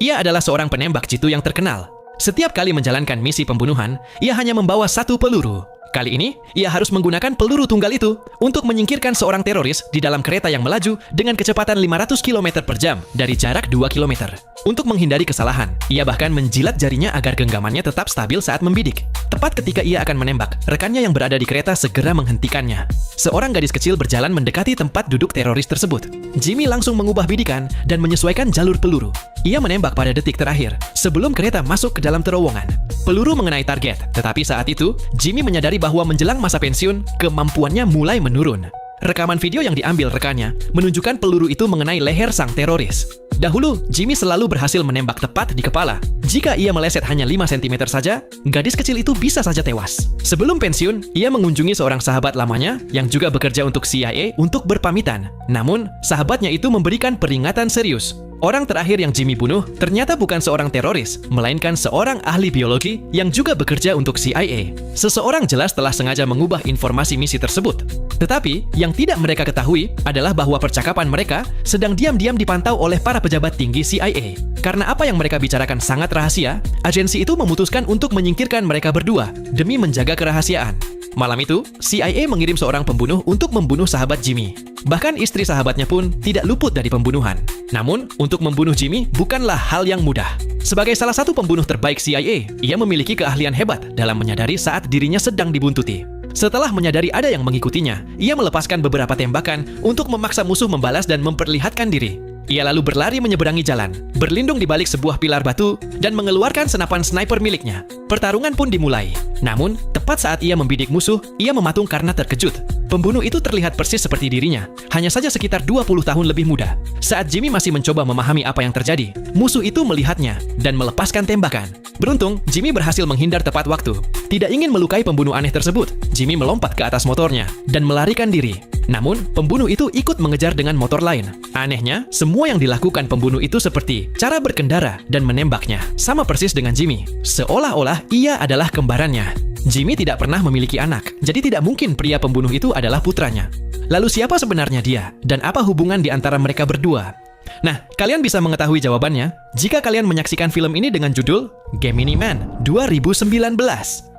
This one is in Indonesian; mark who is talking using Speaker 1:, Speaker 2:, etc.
Speaker 1: Ia adalah seorang penembak jitu yang terkenal. Setiap kali menjalankan misi pembunuhan, ia hanya membawa satu peluru. Kali ini, ia harus menggunakan peluru tunggal itu untuk menyingkirkan seorang teroris di dalam kereta yang melaju dengan kecepatan 500 km per jam dari jarak 2 km. Untuk menghindari kesalahan, ia bahkan menjilat jarinya agar genggamannya tetap stabil saat membidik. Tepat ketika ia akan menembak, rekannya yang berada di kereta segera menghentikannya. Seorang gadis kecil berjalan mendekati tempat duduk teroris tersebut. Jimmy langsung mengubah bidikan dan menyesuaikan jalur peluru. Ia menembak pada detik terakhir, sebelum kereta masuk ke dalam terowongan. Peluru mengenai target, tetapi saat itu, Jimmy menyadari bahwa menjelang masa pensiun, kemampuannya mulai menurun. Rekaman video yang diambil rekannya menunjukkan peluru itu mengenai leher sang teroris. Dahulu, Jimmy selalu berhasil menembak tepat di kepala. Jika ia meleset hanya 5 cm saja, gadis kecil itu bisa saja tewas. Sebelum pensiun, ia mengunjungi seorang sahabat lamanya yang juga bekerja untuk CIA untuk berpamitan. Namun, sahabatnya itu memberikan peringatan serius. Orang terakhir yang Jimmy bunuh ternyata bukan seorang teroris, melainkan seorang ahli biologi yang juga bekerja untuk CIA. Seseorang jelas telah sengaja mengubah informasi misi tersebut. Tetapi, yang tidak mereka ketahui adalah bahwa percakapan mereka sedang diam-diam dipantau oleh para pejabat tinggi CIA. Karena apa yang mereka bicarakan sangat rahasia, agensi itu memutuskan untuk menyingkirkan mereka berdua demi menjaga kerahasiaan. Malam itu, CIA mengirim seorang pembunuh untuk membunuh sahabat Jimmy. Bahkan istri sahabatnya pun tidak luput dari pembunuhan. Namun, untuk membunuh Jimmy bukanlah hal yang mudah. Sebagai salah satu pembunuh terbaik CIA, ia memiliki keahlian hebat dalam menyadari saat dirinya sedang dibuntuti. Setelah menyadari ada yang mengikutinya, ia melepaskan beberapa tembakan untuk memaksa musuh membalas dan memperlihatkan diri. Ia lalu berlari menyeberangi jalan, berlindung di balik sebuah pilar batu, dan mengeluarkan senapan sniper miliknya. Pertarungan pun dimulai. Namun, tepat saat ia membidik musuh, ia mematung karena terkejut. Pembunuh itu terlihat persis seperti dirinya, hanya saja sekitar 20 tahun lebih muda. Saat Jimmy masih mencoba memahami apa yang terjadi, musuh itu melihatnya dan melepaskan tembakan. Beruntung, Jimmy berhasil menghindar tepat waktu. Tidak ingin melukai pembunuh aneh tersebut, Jimmy melompat ke atas motornya dan melarikan diri. Namun, pembunuh itu ikut mengejar dengan motor lain. Anehnya, semua yang dilakukan pembunuh itu seperti cara berkendara dan menembaknya sama persis dengan Jimmy, seolah-olah ia adalah kembarannya. Jimmy tidak pernah memiliki anak, jadi tidak mungkin pria pembunuh itu adalah putranya. Lalu siapa sebenarnya dia, dan apa hubungan di antara mereka berdua? Nah, kalian bisa mengetahui jawabannya jika kalian menyaksikan film ini dengan judul Gemini Man 2019.